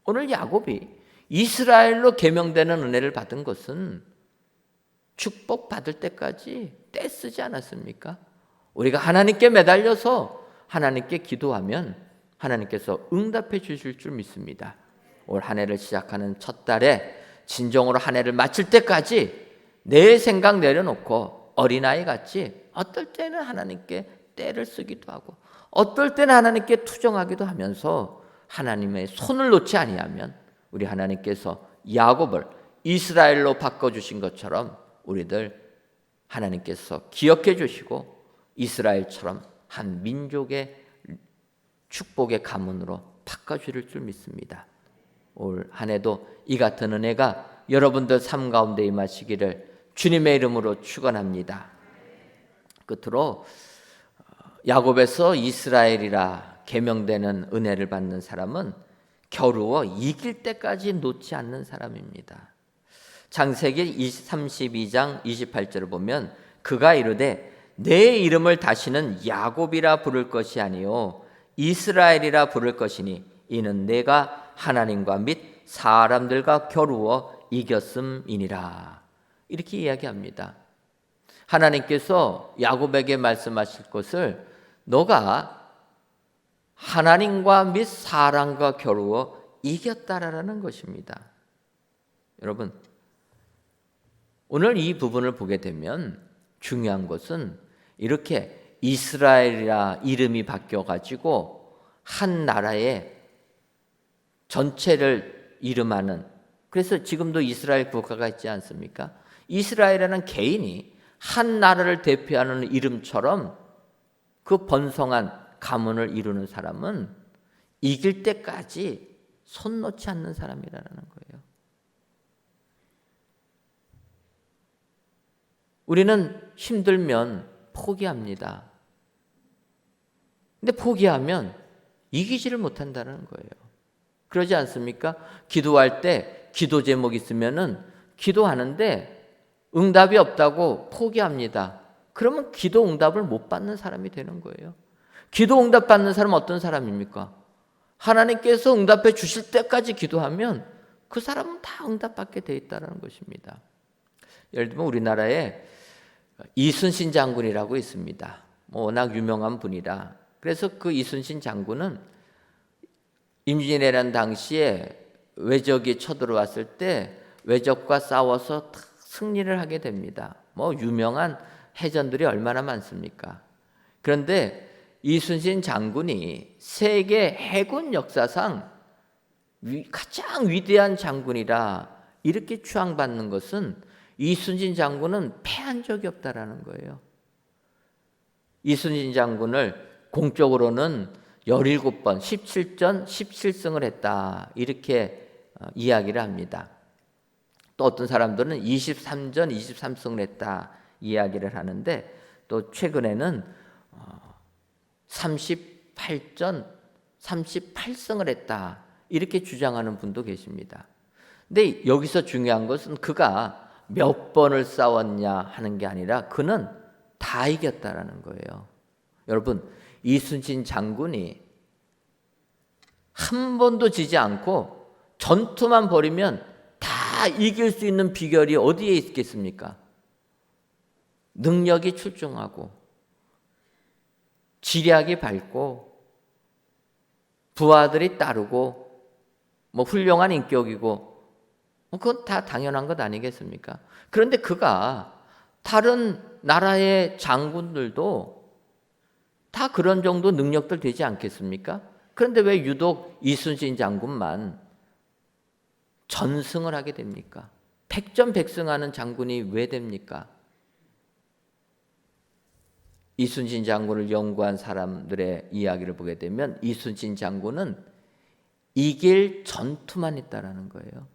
오늘 야곱이 이스라엘로 계명되는 은혜를 받은 것은 축복받을 때까지 떼쓰지 않았습니까? 우리가 하나님께 매달려서 하나님께 기도하면 하나님께서 응답해 주실 줄 믿습니다. 올 한 해를 시작하는 첫 달에 진정으로 한 해를 마칠 때까지 내 생각 내려놓고 어린아이 같이 어떨 때는 하나님께 때를 쓰기도 하고 어떨 때는 하나님께 투정하기도 하면서 하나님의 손을 놓지 아니하면 우리 하나님께서 야곱을 이스라엘로 바꿔주신 것처럼 우리들 하나님께서 기억해 주시고 이스라엘처럼 한 민족의 축복의 가문으로 바꿔주실 줄 믿습니다. 올 한 해도 이 같은 은혜가 여러분들 삶 가운데 임하시기를 주님의 이름으로 축원합니다. 끝으로 야곱에서 이스라엘이라 계명되는 은혜를 받는 사람은 겨루어 이길 때까지 놓지 않는 사람입니다. 창세기 32장 28절을 보면 그가 이르되 내 이름을 다시는 야곱이라 부를 것이 아니요 이스라엘이라 부를 것이니 이는 내가 하나님과 및 사람들과 겨루어 이겼음이니라. 이렇게 이야기합니다. 하나님께서 야곱에게 말씀하실 것을 너가 하나님과 및 사람과 겨루어 이겼다라는 것입니다. 여러분, 오늘 이 부분을 보게 되면 중요한 것은 이렇게 이스라엘이라 이름이 바뀌어가지고 한 나라의 전체를 이름하는, 그래서 지금도 이스라엘 국가가 있지 않습니까? 이스라엘이라는 개인이 한 나라를 대표하는 이름처럼 그 번성한 가문을 이루는 사람은 이길 때까지 손 놓지 않는 사람이라는 거예요. 우리는 힘들면 포기합니다. 근데 포기하면 이기지를 못한다는 거예요. 그러지 않습니까? 기도할 때 기도 제목 있으면은 기도하는데 응답이 없다고 포기합니다. 그러면 기도 응답을 못 받는 사람이 되는 거예요. 기도 응답 받는 사람은 어떤 사람입니까? 하나님께서 응답해 주실 때까지 기도하면 그 사람은 다 응답받게 돼 있다는 것입니다. 예를 들면 우리나라에 이순신 장군이라고 있습니다. 워낙 유명한 분이라. 그래서 그 이순신 장군은 임진왜란 당시에 외적이 쳐들어왔을 때 외적과 싸워서 승리를 하게 됩니다. 유명한 해전들이 얼마나 많습니까? 그런데 이순신 장군이 세계 해군 역사상 가장 위대한 장군이라 이렇게 추앙받는 것은 이순신 장군은 패한 적이 없다라는 거예요. 이순신 장군을 공적으로는 17번 17전 17승을 했다 이렇게 이야기를 합니다. 또 어떤 사람들은 23전 23승을 했다 이야기를 하는데 또 최근에는 38전 38승을 했다 이렇게 주장하는 분도 계십니다. 근데 여기서 중요한 것은 그가 몇 번을 싸웠냐 하는 게 아니라 그는 다 이겼다라는 거예요. 여러분, 이순신 장군이 한 번도 지지 않고 전투만 벌이면 다 이길 수 있는 비결이 어디에 있겠습니까? 능력이 출중하고 지략이 밝고 부하들이 따르고 훌륭한 인격이고 그건 다 당연한 것 아니겠습니까? 그런데 그가 다른 나라의 장군들도 다 그런 정도 능력들 되지 않겠습니까? 그런데 왜 유독 이순신 장군만 전승을 하게 됩니까? 백전백승하는 장군이 왜 됩니까? 이순신 장군을 연구한 사람들의 이야기를 보게 되면 이순신 장군은 이길 전투만 했다라는 거예요.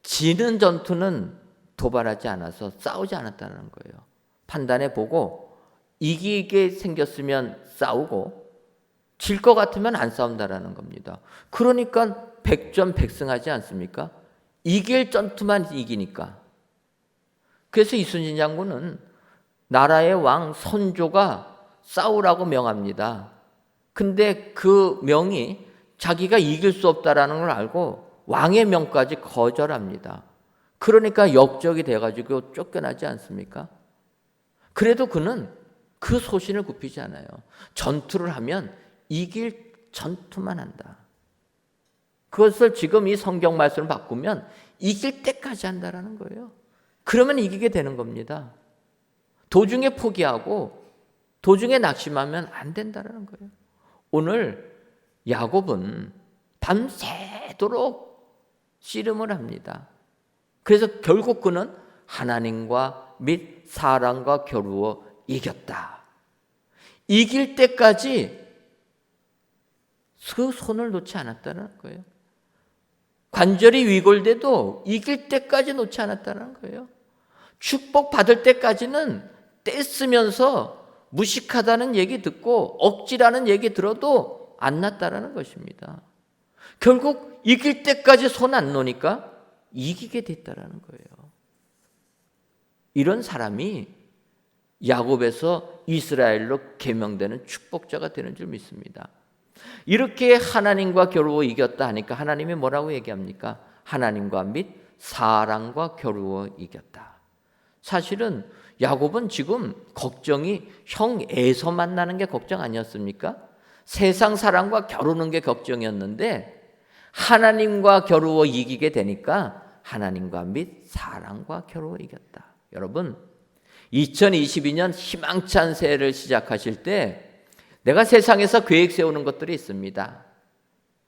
지는 전투는 도발하지 않아서 싸우지 않았다는 거예요. 판단해 보고 이기게 생겼으면 싸우고 질 것 같으면 안 싸운다라는 겁니다. 그러니까 백전백승하지 않습니까? 이길 전투만 이기니까. 그래서 이순신 장군은 나라의 왕 선조가 싸우라고 명합니다. 근데 그 명이 자기가 이길 수 없다라는 걸 알고 왕의 명까지 거절합니다. 그러니까 역적이 돼가지고 쫓겨나지 않습니까? 그래도 그는 그 소신을 굽히지 않아요. 전투를 하면 이길 전투만 한다. 그것을 지금 이 성경 말씀을 바꾸면 이길 때까지 한다라는 거예요. 그러면 이기게 되는 겁니다. 도중에 포기하고 도중에 낙심하면 안 된다라는 거예요. 오늘 야곱은 밤새도록 씨름을 합니다. 그래서 결국 그는 하나님과 및 사람과 겨루어 이겼다. 이길 때까지 그 손을 놓지 않았다는 거예요. 관절이 위골돼도 이길 때까지 놓지 않았다는 거예요. 축복 받을 때까지는 떼쓰면서 무식하다는 얘기 듣고 억지라는 얘기 들어도 안 났다라는 것입니다. 결국 이길 때까지 손 안 놓으니까 이기게 됐다라는 거예요. 이런 사람이 야곱에서 이스라엘로 계명되는 축복자가 되는 줄 믿습니다. 이렇게 하나님과 겨루어 이겼다 하니까 하나님이 뭐라고 얘기합니까? 하나님과 및 사람과 겨루어 이겼다. 사실은 야곱은 지금 걱정이 형 에서 만나는 게 걱정 아니었습니까? 세상 사람과 겨루는 게 걱정이었는데 하나님과 겨루어 이기게 되니까 하나님과 및 사람과 겨루어 이겼다. 여러분, 2022년 희망찬 새해를 시작하실 때 내가 세상에서 계획 세우는 것들이 있습니다.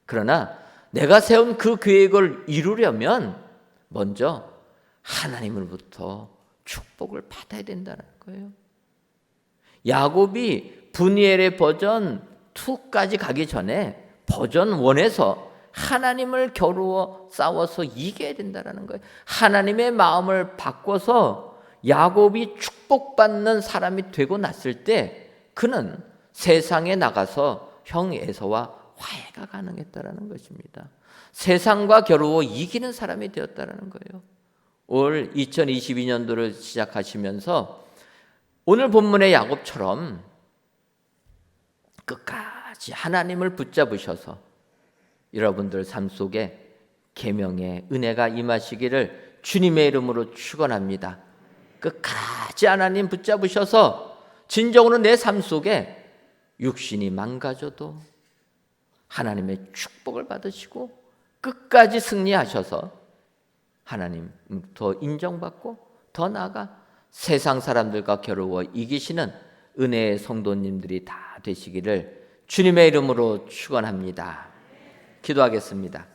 그러나 내가 세운 그 계획을 이루려면 먼저 하나님으로부터 축복을 받아야 된다는 거예요. 야곱이 브니엘의 버전 2까지 가기 전에 버전 1에서 하나님을 겨루어 싸워서 이겨야 된다는 거예요. 하나님의 마음을 바꿔서 야곱이 축복받는 사람이 되고 났을 때 그는 세상에 나가서 형 에서와 화해가 가능했다라는 것입니다. 세상과 겨루어 이기는 사람이 되었다라는 거예요. 올 2022년도를 시작하시면서 오늘 본문의 야곱처럼 끝까지 하나님을 붙잡으셔서 여러분들 삶 속에 계명의 은혜가 임하시기를 주님의 이름으로 축원합니다. 끝까지 하나님 붙잡으셔서 진정으로 내 삶 속에 육신이 망가져도 하나님의 축복을 받으시고 끝까지 승리하셔서 하나님 더 인정받고 더 나아가 세상 사람들과 겨루어 이기시는 은혜의 성도님들이 다 되시기를 주님의 이름으로 축원합니다. 기도하겠습니다.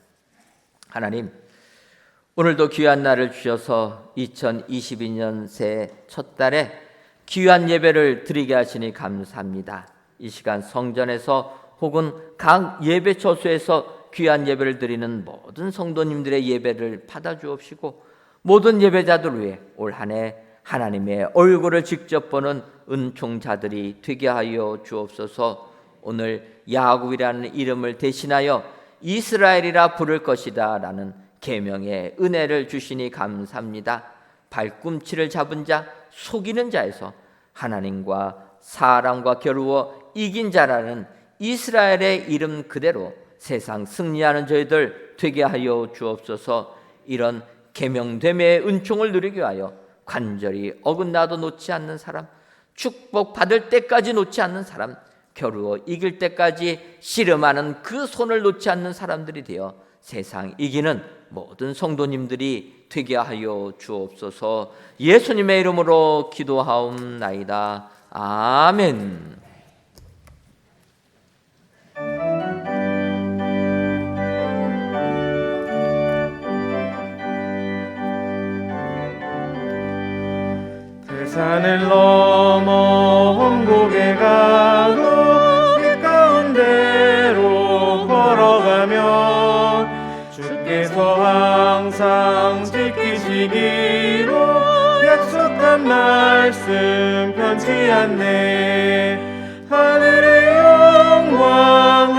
하나님, 오늘도 귀한 날을 주셔서 2022년 새해 첫 달에 귀한 예배를 드리게 하시니 감사합니다. 이 시간 성전에서 혹은 각 예배 처소에서 귀한 예배를 드리는 모든 성도님들의 예배를 받아 주옵시고 모든 예배자들 위해 올 한 해 하나님의 얼굴을 직접 보는 은총자들이 되게 하여 주옵소서. 오늘 야곱이라는 이름을 대신하여 이스라엘이라 부를 것이다 라는 계명의 은혜를 주시니 감사합니다. 발꿈치를 잡은 자, 속이는 자에서 하나님과 사람과 겨루어 이긴 자라는 이스라엘의 이름 그대로 세상 승리하는 저희들 되게 하여 주옵소서. 이런 계명됨의 은총을 누리게 하여 간절히 어긋나도 놓지 않는 사람, 축복 받을 때까지 놓지 않는 사람, 겨루어 이길 때까지 씨름하는 그 손을 놓지 않는 사람들이 되어 세상 이기는 모든 성도님들이 되게 하여 주옵소서. 예수님의 이름으로 기도하옵나이다. 아멘. 산을 넘어 홍곡에 가고 길 가운데로 걸어가면 주께서 항상 지키시기로 약속한 말씀 변치 않네. 하늘의 영광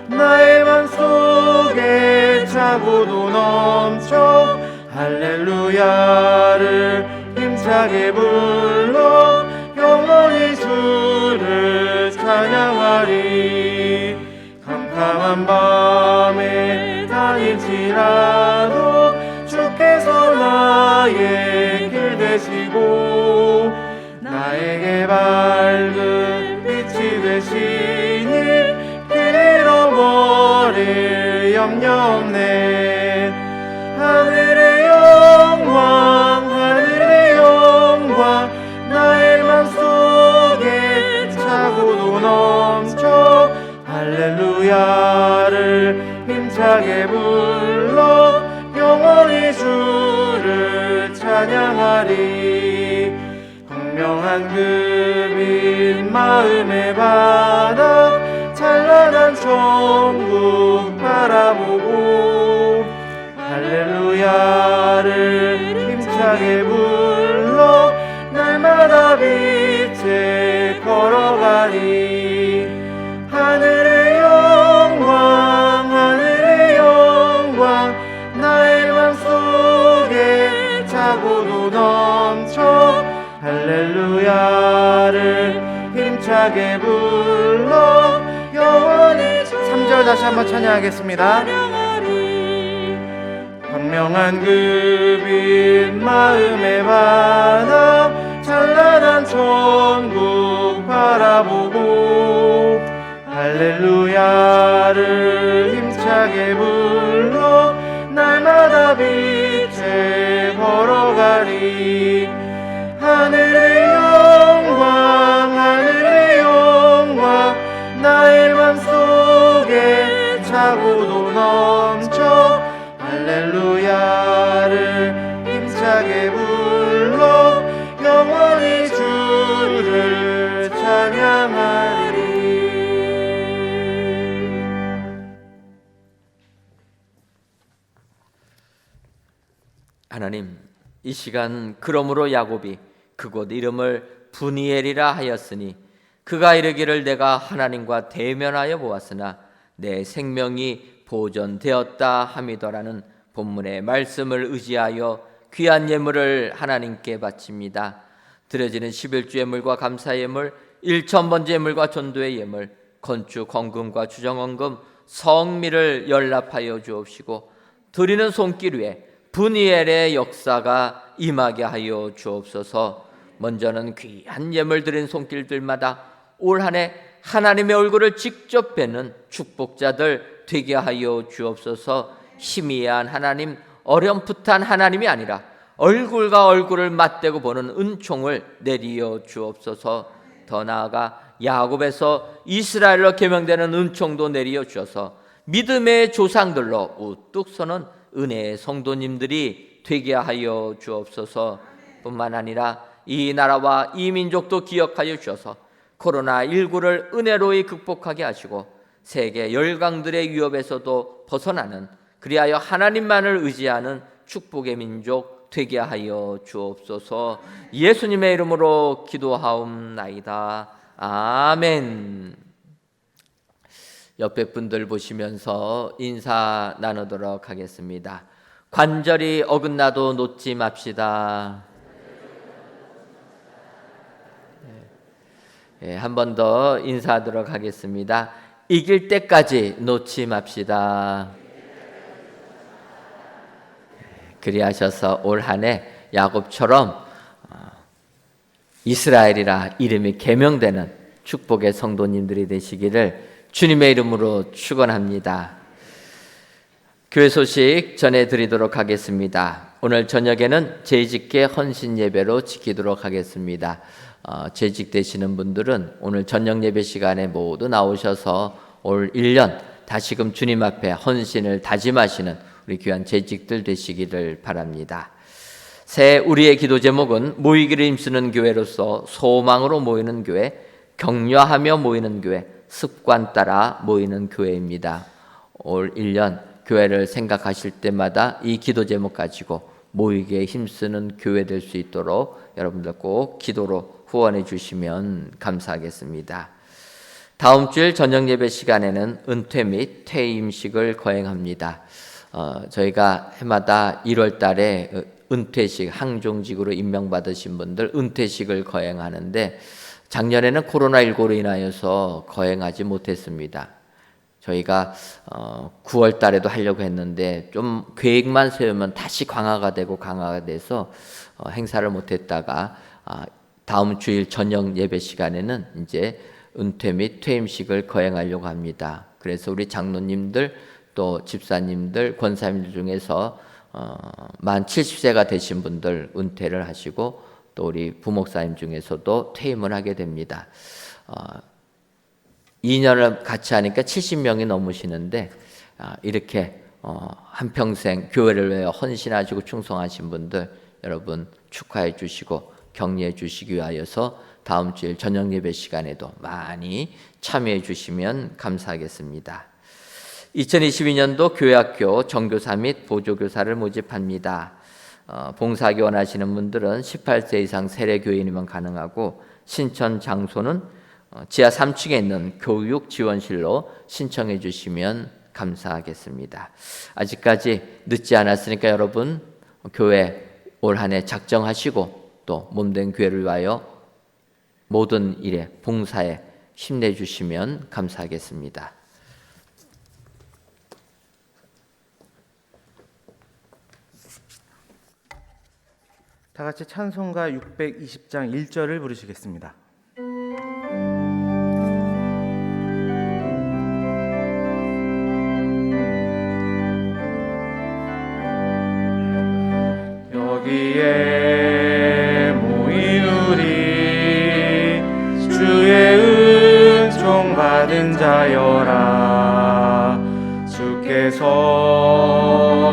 나의 맘속에 차고도 넘쳐 할렐루야를 힘차게 불러 영원히 주를 찬양하리. 캄캄한 밤에 다닐지라도 주께서 나의 길 되시고 나에게 밝은 빛이 되시니 길 잃어버릴 염려 없네. 하늘의 영광 나의 맘속에 차고도 넘쳐 할렐루야를 힘차게 불러 영원히 주를 찬양하리. 광명한 그 빛 마음에 받아 찬란한 천국 바라보고 할렐루야를 힘차게 불러 날마다 빛에 걸어가리. 하늘의 영광 힘차게 불러 영원히 3절 다시 한번 찬양하겠습니다. 광명한 그 빛 마음에 받아 찬란한 천국 바라보고 할렐루야를 힘차게 불러 날마다 빛에 걸어가리. 하늘의 영광 나의 맘속에 차고도 넘쳐 할렐루야를 힘차게 불러 영원히 주를 찬양하리. 하나님, 이 시간 그러므로 야곱이 그곳 이름을 분이엘이라 하였으니 그가 이르기를 내가 하나님과 대면하여 보았으나 내 생명이 보존되었다 함이더라는 본문의 말씀을 의지하여 귀한 예물을 하나님께 바칩니다. 드려지는 11주 예물과 감사 예물, 1,000번째 예물과 전도의 예물, 건축 헌금과 주정 헌금, 성미를 연락하여 주옵시고 드리는 손길 위에 분이엘의 역사가 임하게 하여 주옵소서. 먼저는 귀한 예물 드린 손길들마다 올 한 해 하나님의 얼굴을 직접 뵙는 축복자들 되게 하여 주옵소서. 희미한 하나님, 어렴풋한 하나님이 아니라 얼굴과 얼굴을 맞대고 보는 은총을 내리어 주옵소서. 더 나아가 야곱에서 이스라엘로 개명되는 은총도 내리어 주어서 믿음의 조상들로 우뚝 서는 은혜의 성도님들이 되게 하여 주옵소서. 뿐만 아니라 이 나라와 이 민족도 기억하여 주셔서 코로나19를 은혜로이 극복하게 하시고 세계 열강들의 위협에서도 벗어나는, 그리하여 하나님만을 의지하는 축복의 민족 되게 하여 주옵소서. 예수님의 이름으로 기도하옵나이다. 아멘. 옆에 분들 보시면서 인사 나누도록 하겠습니다. 관절이 어긋나도 놓지 맙시다. 한 번 더 인사하도록 하겠습니다. 이길 때까지 놓지 맙시다. 그리하셔서 올 한 해 야곱처럼 이스라엘이라 이름이 개명되는 축복의 성도님들이 되시기를 주님의 이름으로 축원합니다. 교회 소식 전해드리도록 하겠습니다. 오늘 저녁에는 재직계 헌신 예배로 지키도록 하겠습니다. 재직되시는 분들은 오늘 저녁 예배 시간에 모두 나오셔서 올 1년 다시금 주님 앞에 헌신을 다짐하시는 우리 귀한 재직들 되시기를 바랍니다. 새 우리의 기도 제목은 모이기를 힘쓰는 교회로서 소망으로 모이는 교회, 격려하며 모이는 교회, 습관 따라 모이는 교회입니다. 올 1년 교회를 생각하실 때마다 이 기도 제목 가지고 모이기에 힘쓰는 교회 될 수 있도록 여러분들 꼭 기도로 후원해 주시면 감사하겠습니다. 다음 주일 저녁 예배 시간에는 은퇴 및 퇴임식을 거행합니다. 저희가 해마다 1월 달에 은퇴식, 항종직으로 임명받으신 분들 은퇴식을 거행하는데 작년에는 코로나19로 인하여서 거행하지 못했습니다. 저희가 9월 달에도 하려고 했는데 좀 계획만 세우면 다시 강화가 돼서 행사를 못했다가 다음 주일 저녁 예배 시간에는 이제 은퇴 및 퇴임식을 거행하려고 합니다. 그래서 우리 장로님들 또 집사님들, 권사님들 중에서 만 70세가 되신 분들 은퇴를 하시고 또 우리 부목사님 중에서도 퇴임을 하게 됩니다. 2년을 같이 하니까 70명이 넘으시는데 이렇게 한평생 교회를 위해 헌신하시고 충성하신 분들 여러분 축하해 주시고 격려해 주시기 위하여서 다음 주일 저녁 예배 시간에도 많이 참여해 주시면 감사하겠습니다. 2022년도 교회학교 정교사 및 보조교사를 모집합니다. 봉사하기 원하시는 분들은 18세 이상 세례교인이면 가능하고 신청 장소는 지하 3층에 있는 교육지원실로 신청해 주시면 감사하겠습니다. 아직까지 늦지 않았으니까 여러분 교회 올 한 해 작정하시고 또 몸된 교회를 위하여 모든 일에 봉사에 힘내주시면 감사하겠습니다. 다 같이 찬송가 620장 1절을 부르시겠습니다. 여기에 모인 우리 주의 은총 받은 자여라. 주께서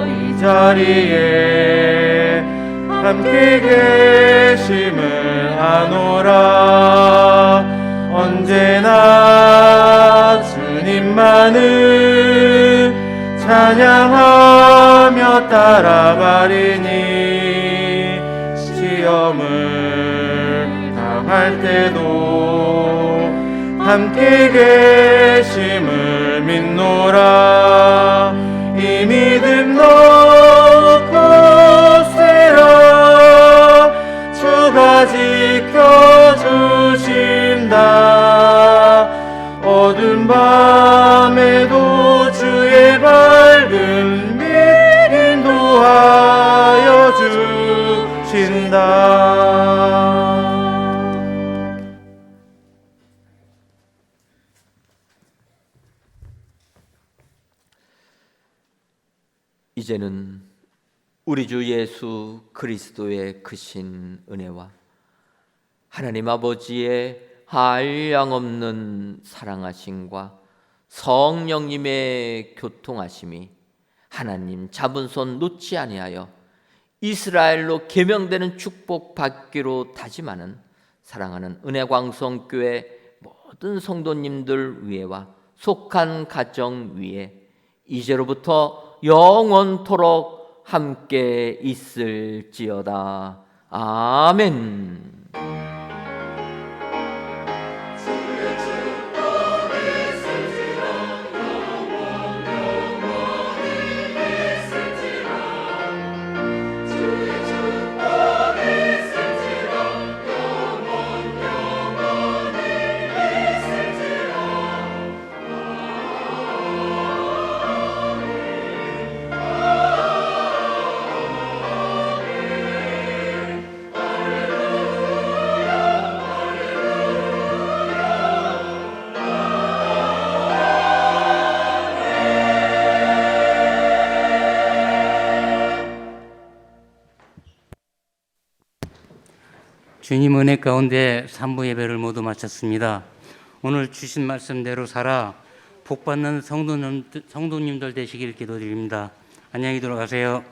이 자리에 함께 계심을 아노라. 언제나 주님만을 찬양하며 따라가리니 시험을 당할 때도 함께 계심을 믿노라. 이 믿음 넣고 세라. 주가 지켜주신다. 어두운 밤에도 주의 밝은 빛 인도하여 주신다. 이제는 우리 주 예수 그리스도의 크신 은혜와 하나님 아버지의 한량없는 사랑하심과 성령님의 교통하심이 하나님 잡은 손 놓지 아니하여 이스라엘로 계명되는 축복 받기로 다짐하는 사랑하는 은혜광성교회 모든 성도님들 위에와 속한 가정 위에 이제로부터 영원토록 함께 있을지어다. 아멘. 주님 은혜 가운데 3부 예배를 모두 마쳤습니다. 오늘 주신 말씀대로 살아 복받는 성도님들 되시길 기도드립니다. 안녕히 들어가세요.